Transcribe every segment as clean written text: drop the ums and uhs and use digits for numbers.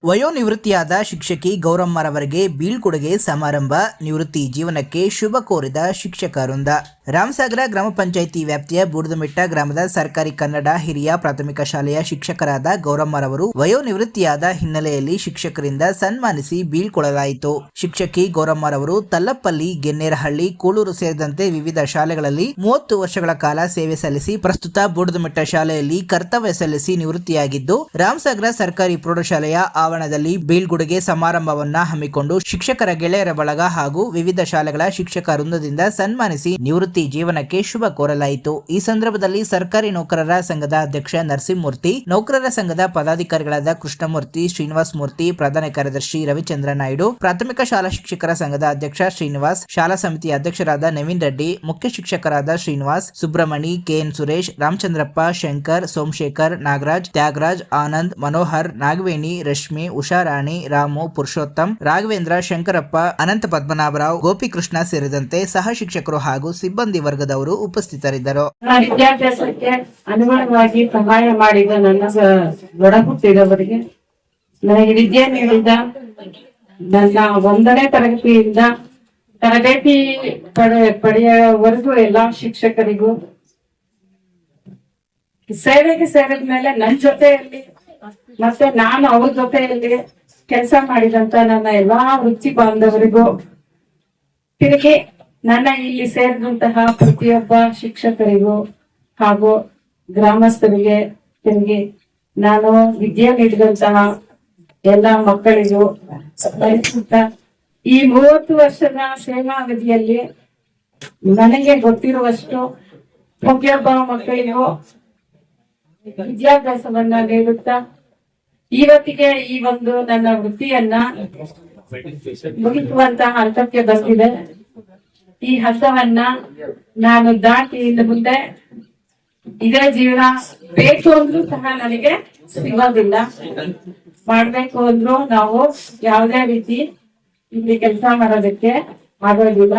ವಯೋನಿವೃತ್ತಿಯಾದ ಶಿಕ್ಷಕಿ ಗೌರಮ್ಮರವರಿಗೆ ಬೀಳ್ಕೊಡುಗೆ ಸಮಾರಂಭ. ನಿವೃತ್ತಿ ಜೀವನಕ್ಕೆ ಶುಭ ಕೋರಿದ ಶಿಕ್ಷಕ ವೃಂದ. ರಾಮಸಾಗರ ಗ್ರಾಮ ಪಂಚಾಯಿತಿ ವ್ಯಾಪ್ತಿಯ ಬೂಡದಮಿಟ್ಟ ಗ್ರಾಮದ ಸರ್ಕಾರಿ ಕನ್ನಡ ಹಿರಿಯ ಪ್ರಾಥಮಿಕ ಶಾಲೆಯ ಶಿಕ್ಷಕರಾದ ಗೌರಮ್ಮರವರು ವಯೋನಿವೃತ್ತಿಯಾದ ಹಿನ್ನೆಲೆಯಲ್ಲಿ ಶಿಕ್ಷಕರಿಂದ ಸನ್ಮಾನಿಸಿ ಬೀಳ್ಕೊಡಲಾಯಿತು. ಶಿಕ್ಷಕಿ ಗೌರಮ್ಮರವರು ತಲ್ಲಪಲ್ಲಿ, ಗೆನ್ನೇರಹಳ್ಳಿ, ಕೂಳೂರು ಸೇರಿದಂತೆ ವಿವಿಧ ಶಾಲೆಗಳಲ್ಲಿ 30 ವರ್ಷಗಳ ಕಾಲ ಸೇವೆ ಸಲ್ಲಿಸಿ ಪ್ರಸ್ತುತ ಬೂಡದಮಿಟ್ಟ ಶಾಲೆಯಲ್ಲಿ ಕರ್ತವ್ಯ ಸಲ್ಲಿಸಿ ನಿವೃತ್ತಿಯಾಗಿದ್ದು, ರಾಮಸಾಗರ ಸರ್ಕಾರಿ ಪ್ರೌಢಶಾಲೆಯ ಆವರಣದಲ್ಲಿ ಬೀಳ್ಕೊಡುಗೆ ಸಮಾರಂಭವನ್ನ ಹಮ್ಮಿಕೊಂಡು ಶಿಕ್ಷಕರ ಗೆಳೆಯರ ಬಳಗ ಹಾಗೂ ವಿವಿಧ ಶಾಲೆಗಳ ಶಿಕ್ಷಕ ವೃಂದದಿಂದ ಸನ್ಮಾನಿಸಿ ನಿವೃತ್ತಿ ಜೀವನಕ್ಕೆ ಶುಭ ಕೋರಲಾಯಿತು. ಈ ಸಂದರ್ಭದಲ್ಲಿ ಸರ್ಕಾರಿ ನೌಕರರ ಸಂಘದ ಅಧ್ಯಕ್ಷ ನರಸಿಂಹಮೂರ್ತಿ, ನೌಕರರ ಸಂಘದ ಪದಾಧಿಕಾರಿಗಳಾದ ಕೃಷ್ಣಮೂರ್ತಿ, ಶ್ರೀನಿವಾಸ ಮೂರ್ತಿ, ಪ್ರಧಾನ ಕಾರ್ಯದರ್ಶಿ ರವಿಚಂದ್ರ ನಾಯ್ಡು, ಪ್ರಾಥಮಿಕ ಶಾಲಾ ಶಿಕ್ಷಕರ ಸಂಘದ ಅಧ್ಯಕ್ಷ ಶ್ರೀನಿವಾಸ್, ಶಾಲಾ ಸಮಿತಿ ಅಧ್ಯಕ್ಷರಾದ ನವೀನ್ ರೆಡ್ಡಿ, ಮುಖ್ಯ ಶಿಕ್ಷಕರಾದ ಶ್ರೀನಿವಾಸ್, ಸುಬ್ರಹ್ಮಣಿ, ಕೆಎನ್ ಸುರೇಶ್, ರಾಮಚಂದ್ರಪ್ಪ, ಶಂಕರ್, ಸೋಮಶೇಖರ್, ನಾಗರಾಜ್, ತ್ಯಾಗರಾಜ್, ಆನಂದ್, ಮನೋಹರ್, ನಾಗವೇಣಿ, ರಶ್ಮಿ, ಉಷಾರಾಣಿ, ರಾಮು, ಪುರುಷೋತ್ತಮ್, ರಾಘವೇಂದ್ರ, ಶಂಕರಪ್ಪ, ಅನಂತ ಪದ್ಮನಾಭರಾವ್, ಗೋಪಿಕೃಷ್ಣ ಸೇರಿದಂತೆ ಸಹ ಶಿಕ್ಷಕರು ಹಾಗೂ ಸಿಬ್ಬಂದಿ ವರ್ಗದವರು ಉಪಸ್ಥಿತರಿದ್ದರು. ವಿದ್ಯಾಭ್ಯಾಸಕ್ಕೆ ಅನುಗುಣವಾಗಿ ಸಹಾಯ ಮಾಡಿದ ನನ್ನ ದೊಡ್ಡ ಹುಟ್ಟಿದವರಿಗೆ, ನನಗೆ ವಿದ್ಯೆ ನೀಡಿದ ನನ್ನ 1ನೇ ತರಗತಿಯಿಂದ ತರಬೇತಿ ಪಡೆಯುವವರೆಗೂ ಎಲ್ಲಾ ಶಿಕ್ಷಕರಿಗೂ, ಸೇವೆಗೆ ಸೇರಿದ ಮೇಲೆ ನನ್ನ ಜೊತೆಯಲ್ಲಿ ಮತ್ತೆ ನಾನು ಅವ್ರ ಜೊತೆಯಲ್ಲಿ ಕೆಲಸ ಮಾಡಿದಂತ ನನ್ನ ಎಲ್ಲಾ ವೃತ್ತಿ ಬಾಂಧವರಿಗೂ, ತಿರುಗಿ ನನ್ನ ಇಲ್ಲಿ ಸೇರಿದಂತಹ ಪ್ರತಿಯೊಬ್ಬ ಶಿಕ್ಷಕರಿಗೂ ಹಾಗೂ ಗ್ರಾಮಸ್ಥರಿಗೆ, ತಿರುಗಿ ನಾನು ವಿದ್ಯೆ ನೀಡಿದಂತಹ ಎಲ್ಲ ಮಕ್ಕಳಿಗೂ ಈ 30 ವರ್ಷದ ಸೇವಾ ಅವಧಿಯಲ್ಲಿ ನನಗೆ ಗೊತ್ತಿರುವಷ್ಟು ಪ್ರತಿಯೊಬ್ಬ ಮಕ್ಕಳಿಗೂ ವಿದ್ಯಾಭ್ಯಾಸವನ್ನ ನೀಡುತ್ತಾ ಇವತ್ತಿಗೆ ಈ ಒಂದು ನನ್ನ ವೃತ್ತಿಯನ್ನ ಮುಗಿಸುವಂತಹ ಹಂತಕ್ಕೆ ಬಂದಿದೆ. ಈ ಹಂತವನ್ನ ನಾನು ದಾಟಿ ಇನ್ನು ಮುಂದೆ ಇದೇ ಜೀವನ ಬೇಕು ಅಂದ್ರೂ ಸಹ ನನಗೆ ಸಿಗೋದಿಲ್ಲ. ಮಾಡ್ಬೇಕು ಅಂದ್ರೂ ನಾವು ಯಾವುದೇ ರೀತಿ ಇಲ್ಲಿ ಕೆಲಸ ಮಾಡೋದಕ್ಕೆ ಆಗೋದಿಲ್ಲ.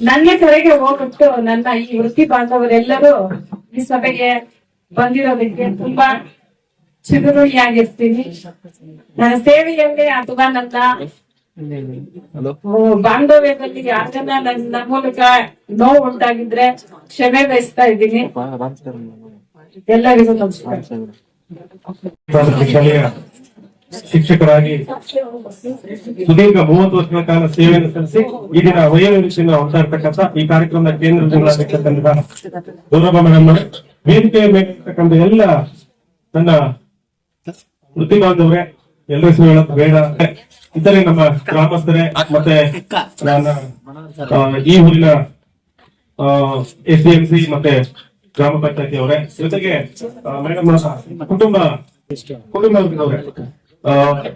ನನ್ನ ಕಡೆಗೆ ಹೋಗ್ಬಿಟ್ಟು ನನ್ನ ಈ ವೃತ್ತಿ ಬಾಂಧವರೆಲ್ಲರೂ ಈ ಸಭೆಗೆ ಬಂದಿರೋದಕ್ಕೆ ತುಂಬಾ ಚಿಗುರುಳಿಯಾಗಿರ್ತೀನಿ. ನನ್ನ ಸೇವೆಯಲ್ಲಿ ಅಥವಾ ನನ್ನ ಬಾಂಧವ್ಯದಲ್ಲಿ ಯಾರನ್ನ ನನ್ನ ಮೂಲಕ ನೋವು ಉಂಟಾಗಿದ್ರೆ ಕ್ಷಮೆ ಬಯಸ್ತಾ ಇದ್ದೀನಿ. ಎಲ್ಲರಿಗೂ ನಮಸ್ಕಾರ. ಶಾಲೆಯ ಶಿಕ್ಷಕರಾಗಿ ಸುದೀರ್ಘ 30 ವರ್ಷಗಳ ಕಾಲ ಸೇವೆಯನ್ನು ಸಲ್ಲಿಸಿ ಈ ದಿನ ವಯೋನಿವೃತ್ತಿಯನ್ನು ಹೊಂತಾ ಇರ್ತಕ್ಕಂಥ ಈ ಕಾರ್ಯಕ್ರಮದ ಕೇಂದ್ರ ಜಿಲ್ಲಾಧ್ಯಕ್ಷರಾದಂತಹ ಗೌರಮ್ಮ ಮೇಡಮ್, ವೇದಿಕೆಯ ಮೇಲಿರ್ತಕ್ಕಂಥ ಎಲ್ಲ ನನ್ನ ವೃತ್ತಿ ಬಾಂಧವರೇ, ಎಲ್ಲ ಹೆಸರು ಹೇಳಕ್ ಬೇಡ, ಇತರೆ ನಮ್ಮ ಗ್ರಾಮಸ್ಥರೇ, ಮತ್ತೆ ಈ ಊರಿನ SDMC ಮತ್ತೆ ಗ್ರಾಮ ಪಂಚಾಯತಿ ಅವರೇ, ಜೊತೆಗೆ ಮೇಡಮ್ ಕುಟುಂಬದವರೇ,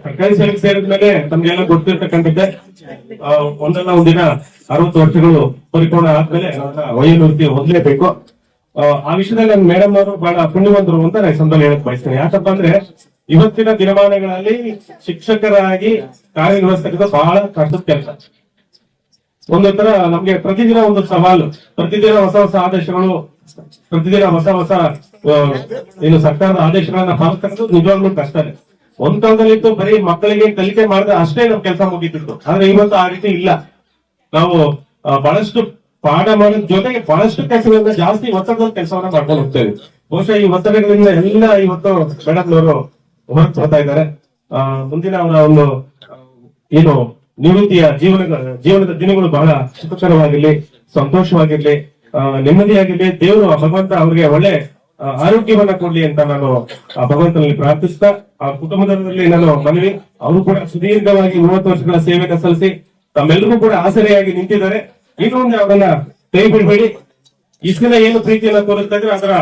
ಸರ್ಕಾರಿ ಸೇವೆಗೆ ಸೇರಿದ ಮೇಲೆ ತಮ್ಗೆಲ್ಲ ಗೊತ್ತಿರ್ತಕ್ಕಂಥದ್ದೇ, ಒಂದಲ್ಲ ಒಂದಿನ 60 ವರ್ಷಗಳು ಪರಿಪೂರ್ಣ ಆದ್ಮೇಲೆ ವಯೋನಿವೃತ್ತಿ ಹೊಂದಲೇಬೇಕು. ಆ ವಿಷಯದಲ್ಲಿ ನನ್ನ ಮೇಡಮ್ ಅವರು ಬಹಳ ಪುಣ್ಯವಂತರು ಅಂತ ನಾನು ಸಂದರ್ಭ ಹೇಳಕ್ ಬಯಸ್ತೇನೆ. ಯಾಕಪ್ಪ ಅಂದ್ರೆ ಇವತ್ತಿನ ದಿನಮಾನಗಳಲ್ಲಿ ಶಿಕ್ಷಕರಾಗಿ ಕಾರ್ಯನಿರ್ವಹಿಸ್ತಕ್ಕಂಥ ಬಹಳ ಕಷ್ಟದ ಕೆಲಸ. ಒಂದು ತರ ನಮ್ಗೆ ಪ್ರತಿದಿನ ಒಂದು ಸವಾಲು, ಪ್ರತಿದಿನ ಹೊಸ ಹೊಸ ಆದೇಶಗಳು, ಪ್ರತಿದಿನ ಹೊಸ ಏನು ಸರ್ಕಾರದ ಆದೇಶಗಳನ್ನ ಪಾಲಿಸ್ತಕ್ಕಂಥದ್ದು ನಿಜವಾಗ್ಲೂ ಕಷ್ಟನೇ. ಒಂದ್ ಕಾಲದಲ್ಲಿತ್ತು ಬರೀ ಮಕ್ಕಳಿಗೆ ಕಲಿಕೆ ಮಾಡಿದ್ರೆ ಅಷ್ಟೇ ನಮ್ ಕೆಲಸ ಮುಗಿತಿತ್ತು. ಆದ್ರೆ ಇವತ್ತು ಆ ರೀತಿ ಇಲ್ಲ. ನಾವು ಬಹಳಷ್ಟು ಪಾಠ ಮಾಡೋದ್ ಜೊತೆಗೆ ಬಹಳಷ್ಟು ಕೆಲಸಗಳಿಂದ ಜಾಸ್ತಿ ಒತ್ತಡದ ಕೆಲಸವನ್ನ ಮಾಡ್ಕೊಂಡು ಹೋಗ್ತೇವೆ. ಬಹುಶಃ ಈ ಒತ್ತಡಗಳಿಂದ ಎಲ್ಲ ಇವತ್ತು ಮೇಡಮ್ನವರು ಹೊರತು ಹೋಗ್ತಾ ಇದ್ದಾರೆ. ಮುಂದಿನ ಅವರ ಒಂದು ಏನು ನಿವೃತ್ತಿಯ ಜೀವನದ ದಿನಗಳು ಬಹಳ ಸುಖಕರವಾಗಿರ್ಲಿ, ಸಂತೋಷವಾಗಿರ್ಲಿ, ನೆಮ್ಮದಿಯಾಗಿರ್ಲಿ. ದೇವರು ಭಗವಂತ ಅವ್ರಿಗೆ ಒಳ್ಳೆ ಆರೋಗ್ಯವನ್ನ ಕೊಡ್ಲಿ ಅಂತ ನಾನು ಭಗವಂತನಲ್ಲಿ ಪ್ರಾರ್ಥಿಸ್ತಾ, ಆ ಕುಟುಂಬದಲ್ಲಿ ನಾನು ಮನವಿ, ಅವರು ಕೂಡ ಸುದೀರ್ಘವಾಗಿ 30 ವರ್ಷಗಳ ಸೇವೆಯನ್ನು ಸಲ್ಲಿಸಿ ತಮ್ಮೆಲ್ಲರಿಗೂ ಕೂಡ ಆಸರೆಯಾಗಿ ನಿಂತಿದ್ದಾರೆ. ಇನ್ನು ಮುಂದೆ ಅವರನ್ನ ಕೈ ಬಿಡಬೇಡಿ. ಇಷ್ಟಿನ ಏನು ಪ್ರೀತಿಯನ್ನ ತೋರಿಸ್ತಾ ಇದ್ರೆ ಅದರ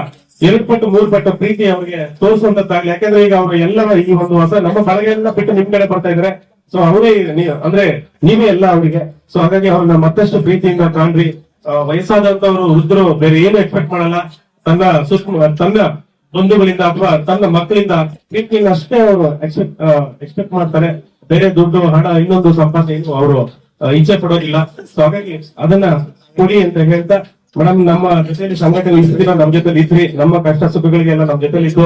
2 ಪಟ್ಟು 3 ಪಟ್ಟು ಪ್ರೀತಿ ಅವರಿಗೆ ತೋರಿಸುವಂತಾಗ್ಲಿ. ಯಾಕಂದ್ರೆ ಈಗ ಅವರು ಎಲ್ಲರ ಈ ಒಂದು ಹೊಸ ನಮ್ಮ ಬಳಗ ಎಲ್ಲ ಬಿಟ್ಟು ನಿಮ್ ಕಡೆ ಬರ್ತಾ ಇದ್ರೆ, ಸೊ ಅವರೇ ಅಂದ್ರೆ ನೀವೇ ಎಲ್ಲ ಅವರಿಗೆ. ಸೊ ಹಾಗಾಗಿ ಅವ್ರನ್ನ ಮತ್ತಷ್ಟು ಪ್ರೀತಿಯಿಂದ ಕಾಣ್ರಿ. ವಯಸ್ಸಾದಂತವ್ರು ವೃದ್ಧರು ಬೇರೆ ಏನು ಎಕ್ಸ್ಪೆಕ್ಟ್ ಮಾಡಲ್ಲ. ತನ್ನ ಬಂಧುಗಳಿಂದ ಅಥವಾ ತನ್ನ ಮಕ್ಕಳಿಂದ ಪ್ರೀತಿಯಿಂದ ಅಷ್ಟೇ ಅವರು ಎಕ್ಸ್ಪೆಕ್ಟ್ ಮಾಡ್ತಾರೆ. ಬೇರೆ ದುಡ್ಡು, ಹಣ, ಇನ್ನೊಂದು ಸಂಪಾದನೆ ಅವರು ಇಚ್ಛೆ ಪಡೋದಿಲ್ಲ. ಸೊ ಹಾಗಾಗಿ ಅದನ್ನ ಕೊಡಿ ಅಂತ ಹೇಳ್ತಾ ಮೇಡಮ್ ನಮ್ಮ ಜೊತೆಲಿ ಸಂಘಟನೆ ಇಷ್ಟು ದಿನ ನಮ್ ಜೊತೆ ಇದ್ರಿ, ನಮ್ಮ ಕಷ್ಟ ಸುಖಗಳಿಗೆಲ್ಲ ನಮ್ ಜೊತೆಲಿ ಇದ್ದು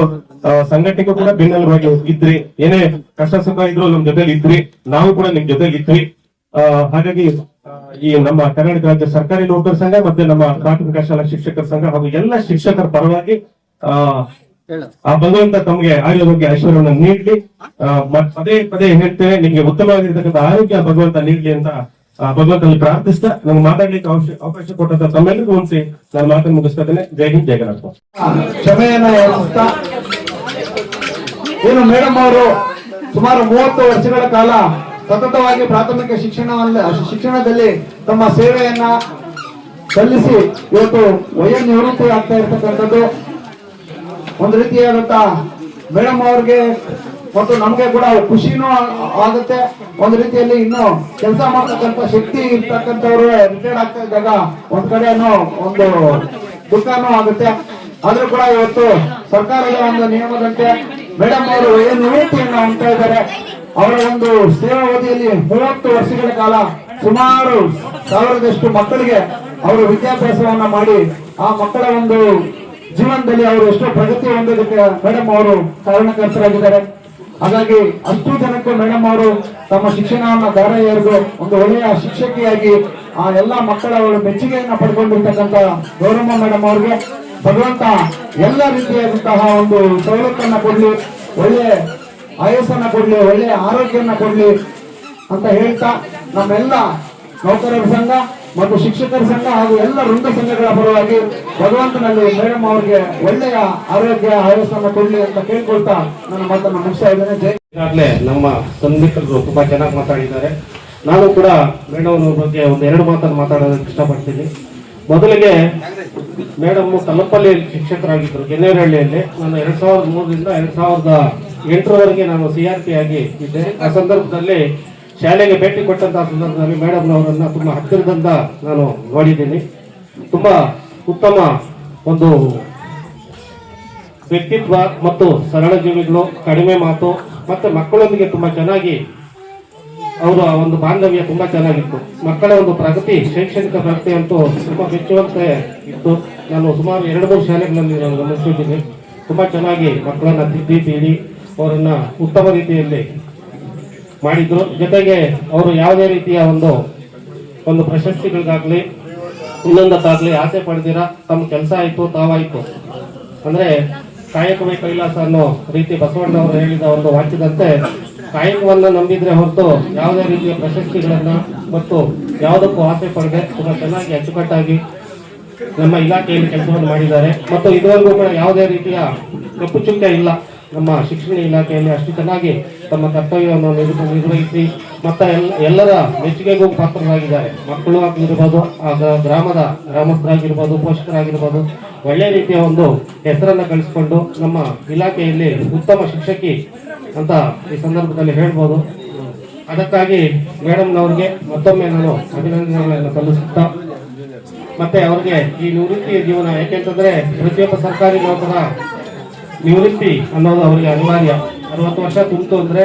ಸಂಘಟನೆಗೂ ಕೂಡ ಬೆನ್ನೆಲುಬಾಗಿ ಇದ್ರಿ. ಏನೇ ಕಷ್ಟ ಸುಖ ಇದ್ರು ನಮ್ ಜೊತೆಲಿ ಇದ್ರಿ, ನಾವು ಕೂಡ ನಿಮ್ ಜೊತೆಲಿ ಇದ್ರಿ. ಹಾಗಾಗಿ ಈ ನಮ್ಮ ಕರ್ನಾಟಕ ರಾಜ್ಯ ಸರ್ಕಾರಿ ನೌಕರ ಸಂಘ ಮತ್ತೆ ನಮ್ಮ ಪ್ರಾಥಮಿಕ ಶಾಲಾ ಶಿಕ್ಷಕರ ಸಂಘ ಹಾಗೂ ಎಲ್ಲ ಶಿಕ್ಷಕರ ಪರವಾಗಿ ಆ ಭಗವಂತ ತಮಗೆ ಆರೋಗ್ಯ ಐಶ್ವರ್ಯವನ್ನು ನೀಡ್ಲಿ. ಪದೇ ಪದೇ ಹೇಳ್ತೇನೆ, ನಿಮ್ಗೆ ಉತ್ತಮವಾಗಿರ್ತಕ್ಕಂಥ ಆರೋಗ್ಯ ಭಗವಂತ ನೀಡ್ಲಿ ಅಂತ ಭಗವಂತನಲ್ಲಿ ಪ್ರಾರ್ಥಿಸ್ತಾ ನಮ್ಗೆ ಮಾತಾಡ್ಲಿಕ್ಕೆ ಅವಕಾಶ ಕೊಟ್ಟಂತ ತಮ್ಮೆಲ್ಲರಿಗೂ ಹೊಂದಿಸಿ ನಾನು ಮಾತನ್ನು ಮುಗಿಸ್ತಾ ಇದ್ದೇನೆ. ಜೈ ಹಿಂದ್, ಜೈ ಕರ್ನಾಟಕ. ಕ್ಷಮೆಯನ್ನ ಯಾಚಿಸ್ತಾ, ಏನು ಮೇಡಮ್ ಅವರು ಸುಮಾರು 30 ವರ್ಷಗಳ ಕಾಲ ಸತತವಾಗಿ ಪ್ರಾಥಮಿಕ ಶಿಕ್ಷಣದಲ್ಲಿ ತಮ್ಮ ಸೇವೆಯನ್ನ ಸಲ್ಲಿಸಿ ಇವತ್ತು ನಿವೃತ್ತಿ ಆಗ್ತಾ ಇರ್ತಕ್ಕಂಥದ್ದು ಒಂದು ರೀತಿಯಾದಂತ ಮೇಡಮ್ ಅವ್ರಿಗೆ ಮತ್ತು ನಮ್ಗೆ ಕೂಡ ಖುಷಿನೂ ಆಗುತ್ತೆ. ಒಂದು ರೀತಿಯಲ್ಲಿ ಇನ್ನು ಕೆಲಸ ಮಾಡ್ತಕ್ಕಂಥ ಶಕ್ತಿ ಇರ್ತಕ್ಕಂಥವ್ರು ರಿಟೈರ್ಡ್ ಆಗ್ತಾ ಇದ್ದಾಗ ಒಂದ್ ಕಡೆನೂ ಒಂದು ದುಃಖನೂ ಆಗುತ್ತೆ. ಆದ್ರೂ ಕೂಡ ಇವತ್ತು ಸರ್ಕಾರದ ಒಂದು ನಿಯಮದಂತೆ ಮೇಡಮ್ ಅವರು ನಿವೃತ್ತಿಯನ್ನ ಹೊಂದ್ತಾ ಇದ್ದಾರೆ. ಅವರ ಒಂದು ಸೇವಾವಧಿಯಲ್ಲಿ 30 ವರ್ಷಗಳ ಕಾಲ ಸುಮಾರು 1000ದಷ್ಟು ಮಕ್ಕಳಿಗೆ ಅವರು ವಿದ್ಯಾಭ್ಯಾಸವನ್ನ ಮಾಡಿ ಆ ಮಕ್ಕಳ ಒಂದು ಜೀವನದಲ್ಲಿ ಅವರು ಎಷ್ಟೋ ಪ್ರಗತಿ ಹೊಂದೋದಕ್ಕೆ ಮೇಡಮ್ ಅವರು ಕಾರಣಕರ್ತರಾಗಿದ್ದಾರೆ. ಹಾಗಾಗಿ ಅಷ್ಟು ಜನಕ್ಕೆ ಮೇಡಮ್ ಅವರು ತಮ್ಮ ಶಿಕ್ಷಣವನ್ನ ದಾರ ಎರೆದು ಒಂದು ಒಳ್ಳೆಯ ಶಿಕ್ಷಕಿಯಾಗಿ ಆ ಎಲ್ಲಾ ಮಕ್ಕಳ ಮೆಚ್ಚುಗೆಯನ್ನ ಪಡ್ಕೊಂಡಿರ್ತಕ್ಕಂಥ ಗೌರಮ್ಮ ಮೇಡಮ್ ಅವ್ರಿಗೆ ಭಗವಂತ ಎಲ್ಲ ರೀತಿಯಾದಂತಹ ಒಂದು ಸವಲತ್ತನ್ನ ಕೊಡ್ಲಿ, ಒಳ್ಳೆ ಆಯಸ್ಸನ್ನ ಕೊಡ್ಲಿ, ಒಳ್ಳೆಯ ಆರೋಗ್ಯವನ್ನ ಕೊಡ್ಲಿ ಅಂತ ಹೇಳ್ತಾ ನಮ್ಮೆಲ್ಲ ನೌಕರರ ಸಂಘ ಮತ್ತು ಶಿಕ್ಷಕರ ಸಂಘ ಹಾಗೂ ಎಲ್ಲ ವೃಂದ ಸಂಘಗಳ ಪರವಾಗಿ ಭಗವಂತನಲ್ಲಿ ಮೇಡಮ್ ಅವರಿಗೆ ಒಳ್ಳೆಯ ಆರೋಗ್ಯ ಆಯಸ್ಸನ್ನ ಕೊಡ್ಲಿ ಅಂತ ಕೇಳ್ಕೊಳ್ತಾ ನನ್ನ ಮಾತನ್ನು ಮುಗಿಸ್ತಾ ಇದ್ದೇನೆ. ಜೈ. ಈಗಾಗಲೇ ನಮ್ಮ ಸಂಘಟಕರು ತುಂಬಾ ಚೆನ್ನಾಗಿ ಮಾತಾಡಿದ್ದಾರೆ. ನಾನು ಕೂಡ ಮೇಡಮ್ ಬಗ್ಗೆ ಒಂದು 2 ಮಾತನ್ನು ಮಾತಾಡೋದಕ್ಕೆ ಇಷ್ಟಪಡ್ತೀನಿ. ಮೊದಲಿಗೆ ಮೇಡಮ್ ಕಲ್ಲಪ್ಪಲ್ಲಿ ಶಿಕ್ಷಕರಾಗಿದ್ದರು ಗೆನ್ನೇರಹಳ್ಳಿಯಲ್ಲಿ. ನಾನು 2003ರಿಂದ 2008ರವರೆಗೆ ನಾನು CRP ಆಗಿ ಇದ್ದೆ. ಆ ಸಂದರ್ಭದಲ್ಲಿ ಶಾಲೆಗೆ ಭೇಟಿ ಕೊಟ್ಟಂತಹ ಸಂದರ್ಭದಲ್ಲಿ ಮೇಡಮ್ನವರನ್ನ ತುಂಬಾ ಹತ್ತಿರದಿಂದ ನಾನು ನೋಡಿದ್ದೀನಿ. ತುಂಬಾ ಉತ್ತಮ ಒಂದು ವ್ಯಕ್ತಿತ್ವ ಮತ್ತು ಸರಳ ಜೀವಿಗಳು, ಕಡಿಮೆ ಮಾತು, ಮತ್ತೆ ಮಕ್ಕಳೊಂದಿಗೆ ತುಂಬಾ ಚೆನ್ನಾಗಿ ಅವರ ಒಂದು ಬಾಂಧವ್ಯ ತುಂಬಾ ಚೆನ್ನಾಗಿತ್ತು. ಮಕ್ಕಳ ಒಂದು ಪ್ರಗತಿ, ಶೈಕ್ಷಣಿಕ ಪ್ರಗತಿ ಅಂತೂ ತುಂಬಾ ಮೆಚ್ಚುವಂತೆ ಇತ್ತು. ನಾನು ಸುಮಾರು 2-3 ಶಾಲೆಗಳಲ್ಲಿ ನಾನು ಗಮನಿಸಿದ್ದೀನಿ. ತುಂಬಾ ಚೆನ್ನಾಗಿ ಮಕ್ಕಳನ್ನ ತಿದ್ದಿ ತೀಡಿ ಅವರನ್ನ ಉತ್ತಮ ರೀತಿಯಲ್ಲಿ ಮಾಡಿದ್ರು. ಜೊತೆಗೆ ಅವರು ಯಾವುದೇ ರೀತಿಯ ಒಂದು ಪ್ರಶಸ್ತಿಗಳಿಗಾಗ್ಲಿ ಇನ್ನೊಂದಕ್ಕಾಗ್ಲಿ ಆಸೆ ಪಡೆದಿರ ತಮ್ಮ ಕೆಲಸ ಆಯ್ತು ತಾವಾಯ್ತು ಅಂದ್ರೆ ಕಾಯಕವೇ ಕೈಲಾಸ ಅನ್ನೋ ರೀತಿ ಬಸವಣ್ಣವರು ಹೇಳಿದ ಒಂದು ವಾಕ್ಯದಂತೆ ಕಾಯಕವನ್ನ ನಂಬಿದ್ರೆ ಹೊರತು ಯಾವುದೇ ರೀತಿಯ ಪ್ರಶಸ್ತಿಗಳನ್ನ ಮತ್ತು ಯಾವುದಕ್ಕೂ ಆಸೆ ಪಡದೆ ತುಂಬಾ ಚೆನ್ನಾಗಿ ಅಚ್ಚುಕಟ್ಟಾಗಿ ನಮ್ಮ ಇಲಾಖೆಯಲ್ಲಿ ಕೆಲಸವನ್ನು ಮಾಡಿದ್ದಾರೆ. ಮತ್ತು ಇದುವರೆಗೂ ಕೂಡ ಯಾವುದೇ ರೀತಿಯ ಕಪ್ಪು ಚುಕ್ಕೆ ಇಲ್ಲ. ನಮ್ಮ ಶಿಕ್ಷಣ ಇಲಾಖೆಯಲ್ಲಿ ಅಷ್ಟು ಚೆನ್ನಾಗಿ ತಮ್ಮ ಕರ್ತವ್ಯವನ್ನು ನಿರ್ವಹಿಸಿ ಮತ್ತೆ ಎಲ್ಲರ ಮೆಚ್ಚುಗೆಗೂ ಪಾತ್ರರಾಗಿದ್ದಾರೆ. ಮಕ್ಕಳು ಆಗಿರ್ಬೋದು, ಆ ಗ್ರಾಮಸ್ಥರಾಗಿರ್ಬೋದು, ಪೋಷಕರಾಗಿರ್ಬೋದು, ಒಳ್ಳೆ ರೀತಿಯ ಒಂದು ಹೆಸರನ್ನ ಗಳಿಸಿಕೊಂಡು ನಮ್ಮ ಇಲಾಖೆಯಲ್ಲಿ ಉತ್ತಮ ಶಿಕ್ಷಕಿ ಅಂತ ಈ ಸಂದರ್ಭದಲ್ಲಿ ಹೇಳ್ಬೋದು. ಅದಕ್ಕಾಗಿ ಮೇಡಮ್ನವ್ರಿಗೆ ಮತ್ತೊಮ್ಮೆ ನಾನು ಅಭಿನಂದನೆಗಳನ್ನು ಸಲ್ಲಿಸುತ್ತಾ ಮತ್ತೆ ಅವ್ರಿಗೆ ಈ ನಿವೃತ್ತಿಯ ಜೀವನ, ಯಾಕೆಂತಂದ್ರೆ ಪ್ರತಿಯೊಬ್ಬ ಸರ್ಕಾರಿ ನೌಕರ ನಿವೃತ್ತಿ ಅನ್ನೋದು ಅವರಿಗೆ ಅನಿವಾರ್ಯ. 60 ವರ್ಷ ತುಂಬಿತು ಅಂದ್ರೆ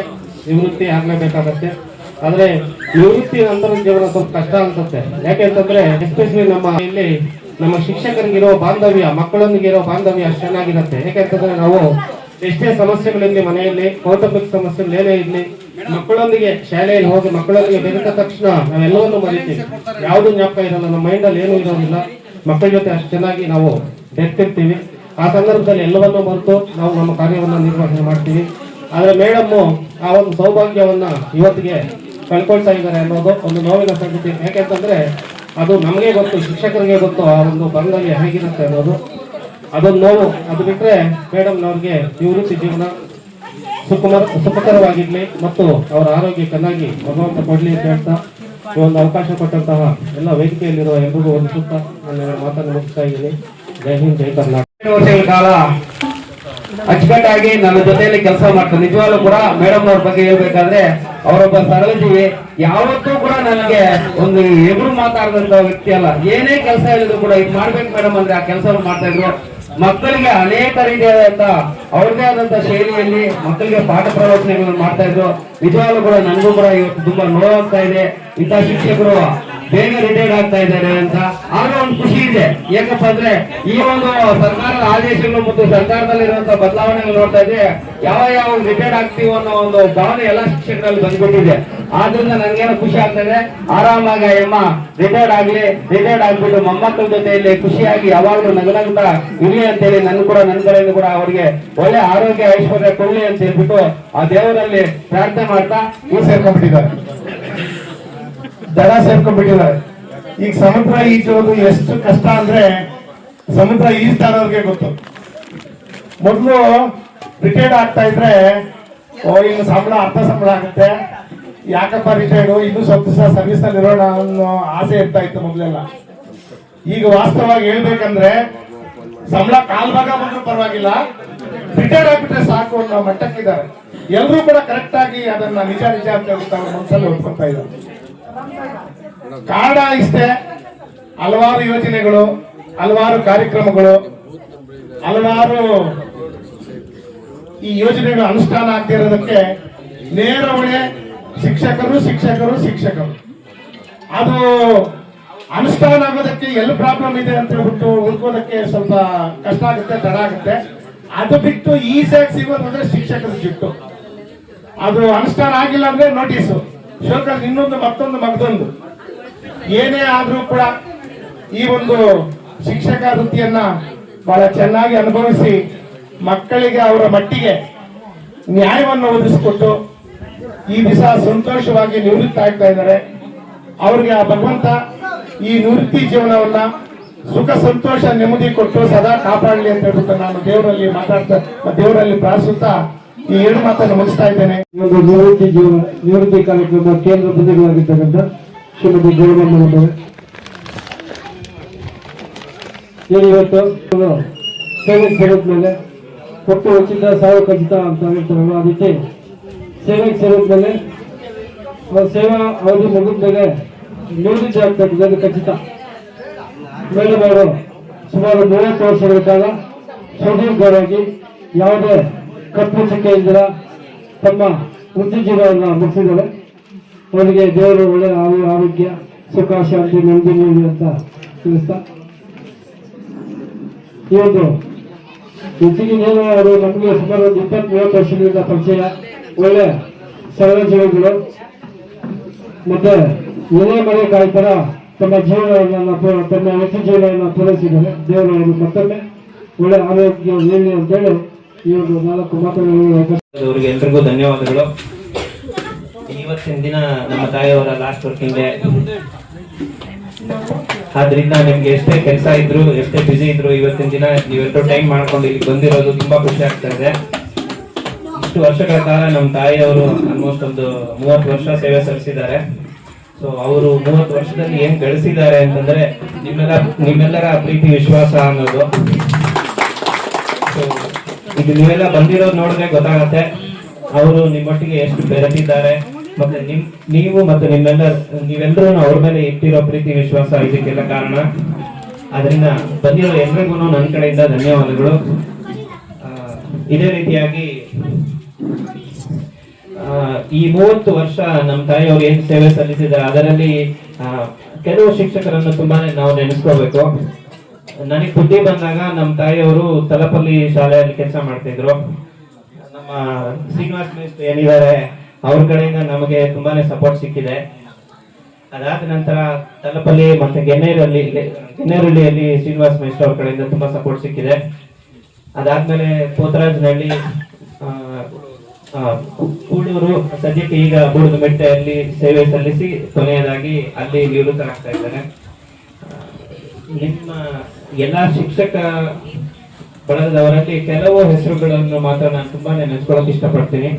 ನಿವೃತ್ತಿ ಆಗ್ಲೇಬೇಕಾಗತ್ತೆ. ಆದ್ರೆ ನಿವೃತ್ತಿ ನಂತರ ಜೀವನ ಸ್ವಲ್ಪ ಕಷ್ಟ ಅನ್ಸುತ್ತೆ. ಯಾಕೆಂತಂದ್ರೆ ಎಸ್ಪೆಷಲಿ ನಮ್ಮ ಶಿಕ್ಷಕರಿಗಿರೋ ಬಾಂಧವ್ಯ, ಮಕ್ಕಳೊಂದಿಗೆ ಇರೋ ಬಾಂಧವ್ಯ ಅಷ್ಟು ಚೆನ್ನಾಗಿರುತ್ತೆ. ಯಾಕೆಂತಂದ್ರೆ ನಾವು ಎಷ್ಟೇ ಸಮಸ್ಯೆಗಳಿರಲಿ, ಮನೆಯಲ್ಲಿ ಕೌಟುಂಬಿಕ ಸಮಸ್ಯೆಗಳು ಏನೇ ಇರಲಿ, ಮಕ್ಕಳೊಂದಿಗೆ ಶಾಲೆಯಲ್ಲಿ ಹೋಗಿ ಮಕ್ಕಳೊಂದಿಗೆ ಬೆರೆತ ತಕ್ಷಣ ನಾವೆಲ್ಲವನ್ನೂ ಮರಿತೀವಿ. ಯಾವುದು ಜ್ಞಾಪಕ ಇರಲ್ಲ, ನಮ್ಮ ಮೈಂಡಲ್ಲಿ ಏನೂ ಇರೋದಿಲ್ಲ. ಮಕ್ಕಳ ಜೊತೆ ಅಷ್ಟು ಚೆನ್ನಾಗಿ ನಾವು ಬೆರ್ತಿರ್ತೀವಿ. ಆ ಸಂದರ್ಭದಲ್ಲಿ ಎಲ್ಲವನ್ನೂ ಮರೆತು ನಾವು ನಮ್ಮ ಕಾರ್ಯವನ್ನು ನಿರ್ವಹಣೆ ಮಾಡ್ತೀವಿ. ಆದ್ರೆ ಮೇಡಮ್ಮು ಆ ಒಂದು ಸೌಭಾಗ್ಯವನ್ನ ಇವತ್ತಿಗೆ ಕಳ್ಕೊಳ್ತಾ ಇದ್ದಾರೆ ಅನ್ನೋದು ಒಂದು ನೋವಿನ ಸಂಗತಿ. ಯಾಕೆಂತಂದ್ರೆ ಅದು ನಮಗೆ ಗೊತ್ತು, ಶಿಕ್ಷಕರಿಗೆ ಗೊತ್ತು ಆ ಒಂದು ಬಾಂಧವ್ಯ ಹೇಗಿರುತ್ತೆ ಅನ್ನೋದು. ಅದೊಂದು ನೋವು. ಅದು ಬಿಟ್ರೆ ಮೇಡಮ್ನವ್ರಿಗೆ ನಿವೃತ್ತಿ ಜೀವನ ಸುಖಕರವಾಗಿರ್ಲಿ ಮತ್ತು ಅವರ ಆರೋಗ್ಯ ಚೆನ್ನಾಗಿ ಭಗವಂತ ಕೊಡ್ಲಿ ಅಂತ ಹೇಳ್ತಾ ಈ ಒಂದು ಅವಕಾಶ ಕೊಟ್ಟಂತಹ ಎಲ್ಲ ವೇದಿಕೆಯಲ್ಲಿರುವ ಎಲ್ರಿಗೂ ಒಂದು ಸುತ್ತ ನನ್ನ ಮಾತನ್ನು ಮುಗಿಸ್ತಾ ಇದ್ದೀನಿ. ಜೈ ಹಿಂದ್, ಜೈ ಕರ್ನಾಟಕ. ವರ್ಷಗಳ ಕಾಲ ಅಚ್ಚುಕಟ್ಟಾಗಿ ನನ್ನ ಜೊತೆಯಲ್ಲಿ ಕೆಲಸ ಮಾಡ್ತಾರೆ. ನಿಜವಾಗ್ಲೂ ಕೂಡ ಮೇಡಮ್ ಅವ್ರ ಬಗ್ಗೆ ಹೇಳ್ಬೇಕಾದ್ರೆ ಅವರೊಬ್ಬ ಸರಳ ಜೀವಿ. ಯಾವತ್ತೂ ಕೂಡ ನನಗೆ ಒಂದು ಎದುರು ಮಾತಾಡದಂತ ವ್ಯಕ್ತಿ ಅಲ್ಲ. ಏನೇ ಕೆಲಸ ಹೇಳಿದ್ರು ಕೂಡ ಇದು ಮಾಡ್ಬೇಕು ಮೇಡಮ್ ಅಂದ್ರೆ ಆ ಕೆಲಸ ಮಾಡ್ತಾ ಇದ್ರು. ಮಕ್ಕಳಿಗೆ ಅನೇಕ ರೀತಿಯಾದಂತ ಅವ್ರದೇ ಆದಂತ ಶೈಲಿಯಲ್ಲಿ ಮಕ್ಕಳಿಗೆ ಪಾಠ ಪ್ರವಚನಗಳನ್ನು ಮಾಡ್ತಾ ಇದ್ರು. ನಿಜವಾಗ್ಲೂ ಕೂಡ ನನಗೂ ಕೂಡ ಇವತ್ತು ತುಂಬಾ ನೋವಾಗ್ತಾ ಇದೆ, ಇಂಥ ಶಿಕ್ಷಕರು ಬೇಗ ರಿಟೈರ್ಡ್ ಆಗ್ತಾ ಇದ್ದಾರೆ ಅಂತ. ಆದ್ರೂ ಒಂದು ಖುಷಿ ಇದೆ, ಯಾಕಪ್ಪ ಅಂದ್ರೆ ಈ ಒಂದು ಸರ್ಕಾರದ ಆದೇಶಗಳು ಮತ್ತು ಸರ್ಕಾರದಲ್ಲಿರುವಂತಹ ಬದಲಾವಣೆಗಳು ನೋಡ್ತಾ ಇದ್ರೆ ಯಾವ ರಿಟೈರ್ಡ್ ಆಗ್ತೀವಿ ಅನ್ನೋ ಒಂದು ಭಾವನೆ ಎಲ್ಲ ಶಿಕ್ಷಕರಲ್ಲಿ ಬಂದ್ಬಿಟ್ಟಿದೆ. ಆದ್ರಿಂದ ನನ್ಗೇನೋ ಖುಷಿ ಆಗ್ತದೆ, ಆರಾಮಾಗಿ ಅಮ್ಮ ರಿಟೈರ್ಡ್ ಆಗ್ಬಿಟ್ಟು ಮೊಮ್ಮಕ್ಕಳ ಜೊತೆಯಲ್ಲಿ ಖುಷಿಯಾಗಿ ಯಾವಾಗಲೂ ನಗನಗ್ತಾ ಇರ್ಲಿ ಅಂತೇಳಿ ನನ್ನ ಕಡೆಯಿಂದ ಕೂಡ ಅವರಿಗೆ ಒಳ್ಳೆ ಆರೋಗ್ಯ ಐಶ್ವರ್ಯ ಕೊಡ್ಲಿ ಅಂತ ಹೇಳ್ಬಿಟ್ಟು ಆ ದೇವರಲ್ಲಿ ಪ್ರಾರ್ಥನೆ ಮಾಡ್ತಾ ಸೇರ್ಕೊಂಡ್ಬಿಟ್ಟಿದ್ದಾರೆ, ದಡ ಸೇರ್ಕೊಂಡ್ಬಿಟ್ಟಿದ್ದಾರೆ. ಈಗ ಸಮುದ್ರ ಈಜೋದು ಎಷ್ಟು ಕಷ್ಟ ಅಂದ್ರೆ ಸಮುದ್ರ ಈಜ್ತಾರವ್ರಿಗೆ ಗೊತ್ತು. ಮೊದಲು ರಿಟೈರ್ಡ್ ಆಗ್ತಾ ಇದ್ರೆ ಇನ್ನು ಸಂಬಳ ಅರ್ಧ ಸಂಬಳ ಆಗುತ್ತೆ, ಯಾಕಪ್ಪ ರಿಟೈರ್ಡು, ಇನ್ನೂ ಸ್ವಲ್ಪ ದಿವಸ ಸರ್ವಿಸ್ ನಲ್ಲಿ ಇರೋಣ ಅನ್ನೋ ಆಸೆ ಇರ್ತಾ ಇತ್ತು ಮೊದಲೆಲ್ಲ. ಈಗ ವಾಸ್ತವವಾಗಿ ಹೇಳ್ಬೇಕಂದ್ರೆ ಸಂಬಳ ಕಾಲ್ಭಾಗ ಬಂದ್ರೂ ಪರವಾಗಿಲ್ಲ, ರಿಟೈರ್ಡ್ ಆಗ್ಬಿಟ್ರೆ ಸಾಕು ಅನ್ನೋ ಮಟ್ಟಕ್ಕಿದ್ದಾರೆ. ಎಲ್ಲರೂ ಕೂಡ ಕರೆಕ್ಟ್ ಆಗಿ ಅದನ್ನ ನಿಜ ಅಂತ ಹೇಳ್ಬಿಟ್ಟು ಅವ್ರ ಮನಸ್ಸಲ್ಲಿ ಒಪ್ಕೊತಾ ಇದ್ದಾರೆ. ಕಾರಣ ಇಷ್ಟೇ, ಹಲವಾರು ಯೋಜನೆಗಳು, ಹಲವಾರು ಕಾರ್ಯಕ್ರಮಗಳು, ಹಲವಾರು ಈ ಯೋಜನೆಗಳು ಅನುಷ್ಠಾನ ಆಗ್ತಿರೋದಕ್ಕೆ ನೇರ ಹೊಣೆ ಶಿಕ್ಷಕರು. ಅದು ಅನುಷ್ಠಾನ ಆಗೋದಕ್ಕೆ ಎಲ್ಲಿ ಪ್ರಾಬ್ಲಮ್ ಇದೆ ಅಂತ ಹೇಳ್ಬಿಟ್ಟು ಹುಡ್ಕೋದಕ್ಕೆ ಸ್ವಲ್ಪ ಕಷ್ಟ ಆಗುತ್ತೆ, ತಡ ಆಗುತ್ತೆ. ಅದು ಬಿಟ್ಟು ಈಸಿಯಾಗಿ ಸಿಗೋದು ಅಂದ್ರೆ ಶಿಕ್ಷಕರ ಜಿಟ್ಟು. ಅದು ಅನುಷ್ಠಾನ ಆಗಿಲ್ಲ ಅಂದ್ರೆ ನೋಟಿಸು, ಶೋಕಲ್ ಇನ್ನೊಂದು ಮತ್ತೊಂದು. ಏನೇ ಆದ್ರೂ ಕೂಡ ಈ ಒಂದು ಶಿಕ್ಷಕ ವೃತ್ತಿಯನ್ನ ಬಹಳ ಚೆನ್ನಾಗಿ ಅನುಭವಿಸಿ ಮಕ್ಕಳಿಗೆ ಅವರ ಮಟ್ಟಿಗೆ ನ್ಯಾಯವನ್ನು ಒದಗಿಸಿಕೊಟ್ಟು ಈ ದಿವಸ ಸಂತೋಷವಾಗಿ ನಿವೃತ್ತಿ ಆಗ್ತಾ ಇದ್ದಾರೆ. ಅವ್ರಿಗೆ ಆ ಭಗವಂತ ಈ ನಿವೃತ್ತಿ ಜೀವನವನ್ನ ಸುಖ ಸಂತೋಷ ನೆಮ್ಮದಿ ಕೊಟ್ಟು ಸದಾ ಕಾಪಾಡಲಿ ಅಂತ ಹೇಳ್ಬಿಟ್ಟು ನಾನು ದೇವರಲ್ಲಿ ಪ್ರಾರ್ಥಿಸುತ್ತಾ ಈ 2 ಮಾತನ್ನು ಮುಗಿಸ್ತಾ ಇದ್ದೇನೆ. ಒಂದು ನಿವೃತ್ತಿ ಕಾರ್ಯಕ್ರಮ ಕೇಂದ್ರ ಪ್ರತಿಗಳಾಗಿರ್ತಕ್ಕಂಥ ಶ್ರೀಮತಿ ಗೌರಮ್ಮ ಇವತ್ತು ಸೇವೆಗೆ ಸೇರಿದ ಮೇಲೆ ಕೊಟ್ಟು ಉಚಿತ ಸಾವು ಖಚಿತ ಅಂತ ಹೇಳ್ತಾರಲ್ಲ, ಅದಕ್ಕೆ ಸೇವೆಗೆ ಸೇರಿದ ಮೇಲೆ ಸೇವಾ ಅವಧಿ ಮುಗಿದ ಮೇಲೆ ನಿವೃತ್ತಿ ಆಗ್ತಕ್ಕಂಥ ಅದು ಖಚಿತ. ಮೇಡಮವರು ಸುಮಾರು 30 ವರ್ಷಗಳ ಕಾಲ ಸುದೀರ್ಘವಾಗಿ ಯಾವುದೇ ಕಪ್ಪು ಚುಕ್ಕೆಯಿಂದ ತಮ್ಮ ವೃತ್ತಿ ಜೀವನವನ್ನು ಮುಗಿಸಿದ್ದಾರೆ. ಅವರಿಗೆ ದೇವರು ಒಳ್ಳೆ ಆರೋಗ್ಯ ಸುಖ ಶಾಂತಿ ನೆಮ್ಮದಿ ನೀಡಿ ಅಂತ ತಿಳಿಸ್ತಾ, ಈ ಒಂದು ಹೆಚ್ಚಿನ ಅವರು ನಮಗೆ ಸುಮಾರು 20-30 ವರ್ಷಗಳಿಂದ ಪರಿಚಯ, ಒಳ್ಳೆ ಸರಳ ಜೀವಗಳು ಮತ್ತೆ ಎಲೆ ಮಳೆ ಕಾಯ್ತರ ತಮ್ಮ ಜೀವನವನ್ನು ತಮ್ಮ ವೃತ್ತಿ ಜೀವನವನ್ನು ಪೂರೈಸಿದ್ದಾರೆ. ದೇವರು ಅವರು ಮತ್ತೊಮ್ಮೆ ಒಳ್ಳೆ ಆರೋಗ್ಯ ನೀಡಲಿ ಅಂತೇಳಿ ಈ ಒಂದು 4 ಮಾತುಗಳು. ಅವರಿಗೆ ಎಲ್ರಿಗೂ ಧನ್ಯವಾದಗಳು. ಇವತ್ತಿನ ದಿನ ನಮ್ಮ ತಾಯಿಯವರ ಲಾಸ್ಟ್ ವರ್ಕಿಂಗ್ ಡೇ. ಆದ್ರಿಂದ ನಿಮ್ಗೆ ಎಷ್ಟೇ ಕೆಲಸ ಇದ್ರು, ಎಷ್ಟೇ ಬಿಸಿ ಇದ್ರು, ಇವತ್ತಿನ ದಿನ ನೀವೆಲ್ಲರೂ ಟೈಮ್ ಮಾಡ್ಕೊಂಡು ಇಲ್ಲಿ ಬಂದಿರೋದು ತುಂಬಾ ಖುಷಿ ಆಗ್ತಾ ಇದೆ. ಇಷ್ಟು ವರ್ಷಗಳ ಕಾಲ ನಮ್ಮ ತಾಯಿಯವರು ಆಲ್ಮೋಸ್ಟ್ ಒಂದು 30 ವರ್ಷ ಸೇವೆ ಸಲ್ಲಿಸಿದ್ದಾರೆ. ಸೊ ಅವರು 30 ವರ್ಷದಲ್ಲಿ ಏನ್ ಗಳಿಸಿದ್ದಾರೆ ಅಂತಂದ್ರೆ ನಿಮ್ಮೆಲ್ಲರ ಪ್ರೀತಿ ವಿಶ್ವಾಸ ಅನ್ನೋದು. ಸೊ ಇದು ನೀವೆಲ್ಲ ಬಂದಿರೋದು ನೋಡಿದ್ರೆ ಗೊತ್ತಾಗತ್ತೆ ಅವರು ನಿಮ್ಮೊಟ್ಟಿಗೆ ಎಷ್ಟು ಬೆರೆತಿದ್ದಾರೆ, ಮತ್ತೆ ನೀವು ಮತ್ತು ನೀವೆಲ್ಲರೂ ಅವ್ರ ಮೇಲೆ ಇಟ್ಟಿರೋ ಪ್ರೀತಿ ವಿಶ್ವಾಸ ಇದಕ್ಕೆಲ್ಲ ಕಾರಣ. ಅದರಿಂದ ಬಂದಿರೋ ಎಲ್ರಿಗೂ ನನ್ನ ಕಡೆಯಿಂದ ಧನ್ಯವಾದಗಳು. ಇದೇ ರೀತಿಯಾಗಿ ಈ 30 ವರ್ಷ ನಮ್ಮ ತಾಯಿಯವರು ಏನ್ ಸೇವೆ ಸಲ್ಲಿಸಿದ್ದಾರೆ ಅದರಲ್ಲಿ ಕೆಲವು ಶಿಕ್ಷಕರನ್ನು ತುಂಬಾನೇ ನಾವು ನೆನೆಸ್ಕೋಬೇಕು. ನನಗೆ ಬುದ್ಧಿ ಬಂದಾಗ ನಮ್ಮ ತಾಯಿಯವರು ತಲಪಲ್ಲಿ ಶಾಲೆಯಲ್ಲಿ ಕೆಲಸ ಮಾಡ್ತಿದ್ರು. ನಮ್ಮ ಶ್ರೀನಿವಾಸ್ ಮೇಸ್ತ್ರಿ ಏನಿದ್ದಾರೆ ಅವ್ರ ಕಡೆಯಿಂದ ನಮಗೆ ತುಂಬಾನೇ ಸಪೋರ್ಟ್ ಸಿಕ್ಕಿದೆ. ಅದಾದ ನಂತರ ತಲಪಲ್ಲಿ ಮತ್ತೆ ಗೆನ್ನೇರಳ್ಳಿಯಲ್ಲಿ ಶ್ರೀನಿವಾಸ್ ಮೇಸ್ತ್ರಿ ಅವ್ರ ಕಡೆಯಿಂದ ತುಂಬಾ ಸಪೋರ್ಟ್ ಸಿಕ್ಕಿದೆ. ಅದಾದ್ಮೇಲೆ ಪೋತರಾಜನಹಳ್ಳಿ, ಕೂಡೂರು, ಸದ್ಯಕ್ಕೆ ಈಗ ಬೂಡದಮೆಟ್ಟೆಯಲ್ಲಿ ಸೇವೆ ಸಲ್ಲಿಸಿ ಕೊನೆಯದಾಗಿ ಅಲ್ಲಿ ನಿವೃತ್ತರಾಗ್ತಾ ಇದ್ದಾರೆ. ನಿಮ್ಮ ಎಲ್ಲಾ ಶಿಕ್ಷಕ ಬಳಗದವರಲ್ಲಿ ಕೆಲವು ಹೆಸರುಗಳನ್ನು ಮಾತ್ರ ನಾನು ತುಂಬಾನೇ ನೆನೆಸ್ಕೊಳ್ಳೋಕೆ ಇಷ್ಟಪಡ್ತೀನಿ.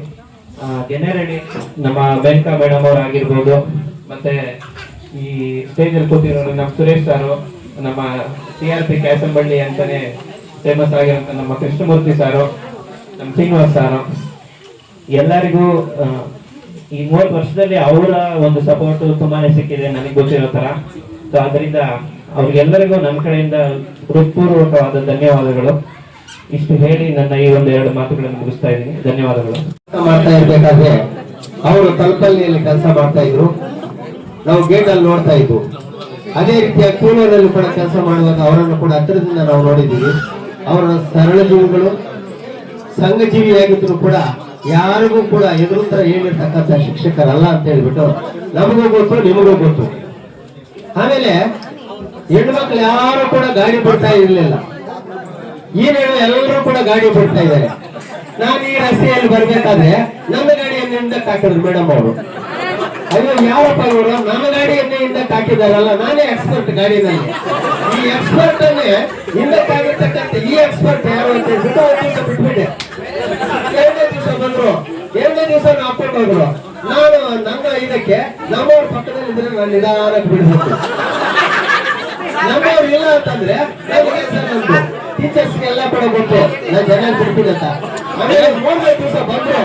ಗೆನ್ನೇರಳ್ಳಿ ನಮ್ಮ ಮೇನಕಾ ಮೇಡಮ್ ಅವರಾಗಿರ್ಬೋದು, ಮತ್ತೆ ಈ ಸ್ಟೇಜ್ ಅಲ್ಲಿ ಕೂತಿರೋರು ನಮ್ಮ ಸುರೇಶ್ ಸಾರು, ನಮ್ಮ TRP ಕ್ಯಾಸಂಬಳ್ಳಿ ಅಂತಾನೆ ಫೇಮಸ್ ಆಗಿರೋ ನಮ್ಮ ಕೃಷ್ಣಮೂರ್ತಿ ಸಾರು, ನಮ್ಮ ಶ್ರೀನಿವಾಸ್ ಸಾರು, ಎಲ್ಲರಿಗೂ ಈ 30 ವರ್ಷದಲ್ಲಿ ಅವರ ಒಂದು ಸಪೋರ್ಟ್ ತುಂಬಾನೇ ಸಿಕ್ಕಿದೆ ನನಗೆ ಗೊತ್ತಿರೋ ತರ. ಸೊ ಅದರಿಂದ ಅವ್ರಿಗೆಲ್ಲರಿಗೂ ನನ್ನ ಕಡೆಯಿಂದ ಹೃತ್ಪೂರ್ವಕವಾದ ಧನ್ಯವಾದಗಳು. ಇಷ್ಟು ಹೇಳಿ ನನ್ನ ಈ ಒಂದೆರಡು ಮಾತುಗಳನ್ನು ಮುಗಿಸ್ತಾ ಇದ್ದೀನಿ. ಧನ್ಯವಾದಗಳು. ಮಾಡ್ತಾ ಇರ್ಬೇಕಾದ್ರೆ ಅವರು ತಲಪಲ್ಲಿಯಲ್ಲಿ ಕೆಲಸ ಮಾಡ್ತಾ ಇದ್ರು, ನಾವು ಗೇಟ್ ಅಲ್ಲಿ ನೋಡ್ತಾ ಇದ್ವು. ಅದೇ ರೀತಿಯ ಕೂಲೂರಲ್ಲಿ ಕೂಡ ಕೆಲಸ ಮಾಡುವಾಗ ಅವರನ್ನು ಕೂಡ ಹತ್ತಿರದಿಂದ ನಾವು ನೋಡಿದ್ದೀವಿ. ಅವರ ಸರಳ ಜೀವಿಗಳು, ಸಂಘ ಜೀವಿಯಾಗಿದ್ರು ಕೂಡ ಯಾರಿಗೂ ಕೂಡ ಎದುರುತ್ತರ ಹೇಳಿರ್ತಕ್ಕಂಥ ಶಿಕ್ಷಕರಲ್ಲ ಅಂತ ಹೇಳ್ಬಿಟ್ಟು ನಮಗೂ ಗೊತ್ತು, ನಿಮಗೂ ಗೊತ್ತು. ಆಮೇಲೆ ಹೆಣ್ಮಕ್ಳು ಯಾರು ಕೂಡ ಗಾಡಿ ಬಿಡ್ತಾ ಇರ್ಲಿಲ್ಲ. ಈನೇನು ಎಲ್ಲರೂ ಕೂಡ ಗಾಡಿ ಬಿಡ್ತಾ ಇದ್ದಾರೆ. ನಾನು ಈ ರಸ್ತೆಯಲ್ಲಿ ಬರ್ಬೇಕಾದ್ರೆ ನನ್ನ ಗಾಡಿಯನ್ನು ಹಿಂದಕ್ಕೆ ಹಾಕಿದ್ರು ಮೇಡಮ್ ಅವರು. ಅಯ್ಯೋ ಯಾರಪ್ಪ ಇವರು, ನನ್ನ ಗಾಡಿಯನ್ನೇ ಹಿಂದಕ್ಕೆ ಹಾಕಿದಾರಲ್ಲ, ನಾನೇ ಎಕ್ಸ್ಪರ್ಟ್ ಗಾಡಿನಲ್ಲಿ. ಈ ಎಕ್ಸ್ಪರ್ಟ್ ಅನ್ನೇ ಹಿಂದಕ್ಕಾಗಿರ್ತಕ್ಕಂಥ ಈ ಎಕ್ಸ್ಪರ್ಟ್ ಯಾರು ಅಂತ ಹೇಳ್ಬಿಟ್ಟು ಒಂದು ದಿವಸ ಬಿಟ್ಬಿಟ್ಟೆ. ಎರಡನೇ ದಿವಸ ಬಂದ್ರು, ಎರಡನೇ ದಿವಸ ಹಾಕೊಂಡು ಹೋದ್ರು. ನಾನು ನನ್ನ ಇದಕ್ಕೆ ನಮ್ಮವ್ರ ಪಕ್ಕದಲ್ಲಿ ಇದ್ರೆ ನಾನು ನಿಧಾನಕ್ಕೆ ಬಿಡ್ಬೇಕು. ನಮ್ಮವ್ರು ಇಲ್ಲ ಅಂತಂದ್ರೆ ಟೀಚರ್ಸ್ ಎಲ್ಲ ಕೂಡ ಗೊತ್ತು ನಾನು ಜನ ಬಿಡ್ತೀನಿ ಅಂತ. ಆಮೇಲೆ ಮೂರನೇ ದಿವಸ ಬಂದ್ರು,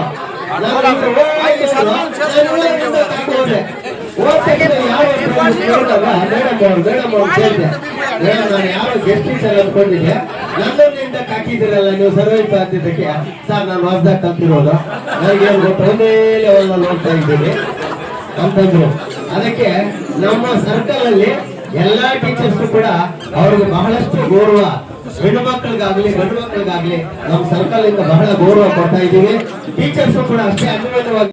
ನಾನು ಯಾರು ಗೆಸ್ಟ್ ಟೀಚರ್ ಅನ್ಕೊಂಡಿದ್ದೆ, ನನ್ನೊಂದಿಂದ ಹಾಕಿದಿರಲ್ಲ ನೀವು ಸರ್ವೈಪ್ ಆಗ್ತಿದ್ದಕ್ಕೆ. ಸರ್ ನಾನು ಹೊಸದಾಗ ಕಲ್ತಿರೋದು, ನನಗೇನು ಗೊತ್ತು, ಒಂದೇ ಲೆವೆಲ್ ನೋಡ್ತಾ ಇದ್ದೀನಿ ಅಂತಂದ್ರು. ಅದಕ್ಕೆ ನಮ್ಮ ಸರ್ಕಲ್ ಅಲ್ಲಿ ಎಲ್ಲಾ ಟೀಚರ್ಸ್ ಕೂಡ ಅವ್ರಿಗೆ ಬಹಳಷ್ಟು ಗೌರವ, ಹೆಣ್ಣು ಮಕ್ಕಳಿಗಾಗ್ಲಿ ಗಂಡು ಮಕ್ಕಳಿಗಾಗ್ಲಿ ನಮ್ಮ ಸರ್ಕಲ್ ಇಂದ ಬಹಳ ಗೌರವ ಕೊಡ್ತಾ ಇದ್ದೀವಿ. ಟೀಚರ್ಸ್ ಕೂಡ ಅಷ್ಟೇ ಅನ್ವಯವಾಗಿ